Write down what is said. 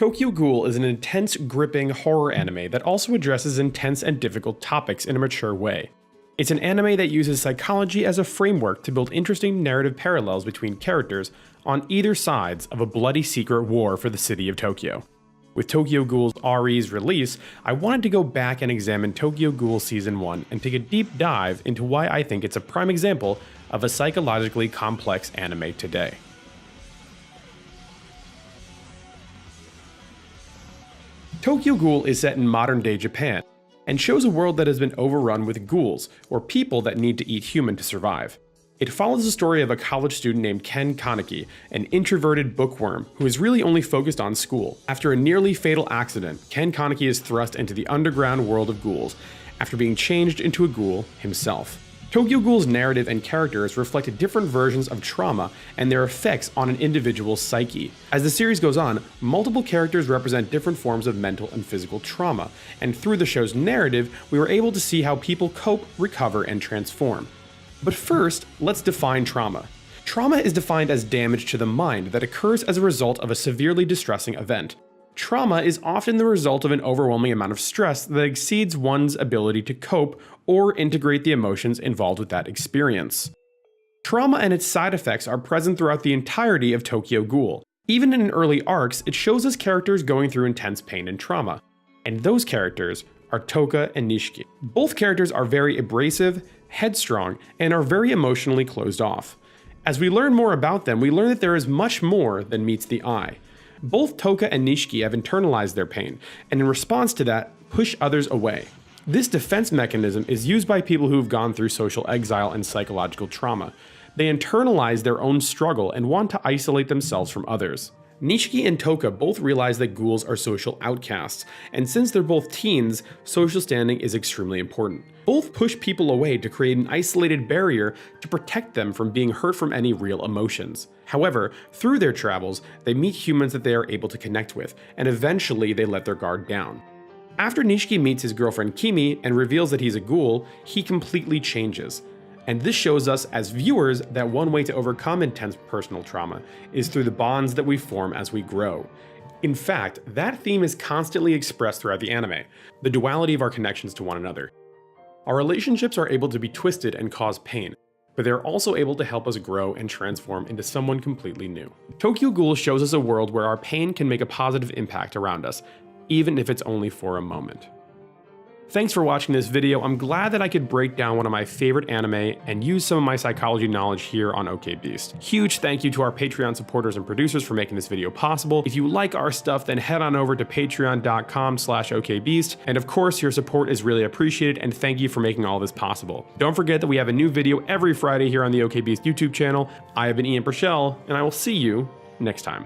Tokyo Ghoul is an intense, gripping horror anime that also addresses intense and difficult topics in a mature way. It's an anime that uses psychology as a framework to build interesting narrative parallels between characters on either sides of a bloody secret war for the city of Tokyo. With Tokyo Ghoul's RE's release, I wanted to go back and examine Tokyo Ghoul Season 1 and take a deep dive into why I think it's a prime example of a psychologically complex anime today. Tokyo Ghoul is set in modern-day Japan, and shows a world that has been overrun with ghouls, or people that need to eat human to survive. It follows the story of a college student named Ken Kaneki, an introverted bookworm who is really only focused on school. After a nearly fatal accident, Ken Kaneki is thrust into the underground world of ghouls, after being changed into a ghoul himself. Tokyo Ghoul's narrative and characters reflect different versions of trauma and their effects on an individual's psyche. As the series goes on, multiple characters represent different forms of mental and physical trauma, and through the show's narrative, we were able to see how people cope, recover, and transform. But first, let's define trauma. Trauma is defined as damage to the mind that occurs as a result of a severely distressing event. Trauma is often the result of an overwhelming amount of stress that exceeds one's ability to cope or integrate the emotions involved with that experience. Trauma and its side effects are present throughout the entirety of Tokyo Ghoul. Even in early arcs, it shows us characters going through intense pain and trauma. And those characters are Toka and Nishiki. Both characters are very abrasive, headstrong, and are very emotionally closed off. As we learn more about them, we learn that there is much more than meets the eye. Both Toka and Nishiki have internalized their pain, and in response to that, push others away. This defense mechanism is used by people who have gone through social exile and psychological trauma. They internalize their own struggle and want to isolate themselves from others. Nishiki and Toka both realize that ghouls are social outcasts, and since they're both teens, social standing is extremely important. Both push people away to create an isolated barrier to protect them from being hurt from any real emotions. However, through their travels, they meet humans that they are able to connect with, and eventually they let their guard down. After Nishiki meets his girlfriend Kimi and reveals that he's a ghoul, he completely changes. And this shows us as viewers that one way to overcome intense personal trauma is through the bonds that we form as we grow. In fact, that theme is constantly expressed throughout the anime, the duality of our connections to one another. Our relationships are able to be twisted and cause pain, but they're also able to help us grow and transform into someone completely new. Tokyo Ghoul shows us a world where our pain can make a positive impact around us, even if it's only for a moment. Thanks for watching this video. I'm glad that I could break down one of my favorite anime and use some of my psychology knowledge here on OK Beast. Huge thank you to our Patreon supporters and producers for making this video possible. If you like our stuff, then head on over to patreon.com/okbeast. And of course, your support is really appreciated, and thank you for making all this possible. Don't forget that we have a new video every Friday here on the OK Beast YouTube channel. I have been Ian Purcell, and I will see you next time.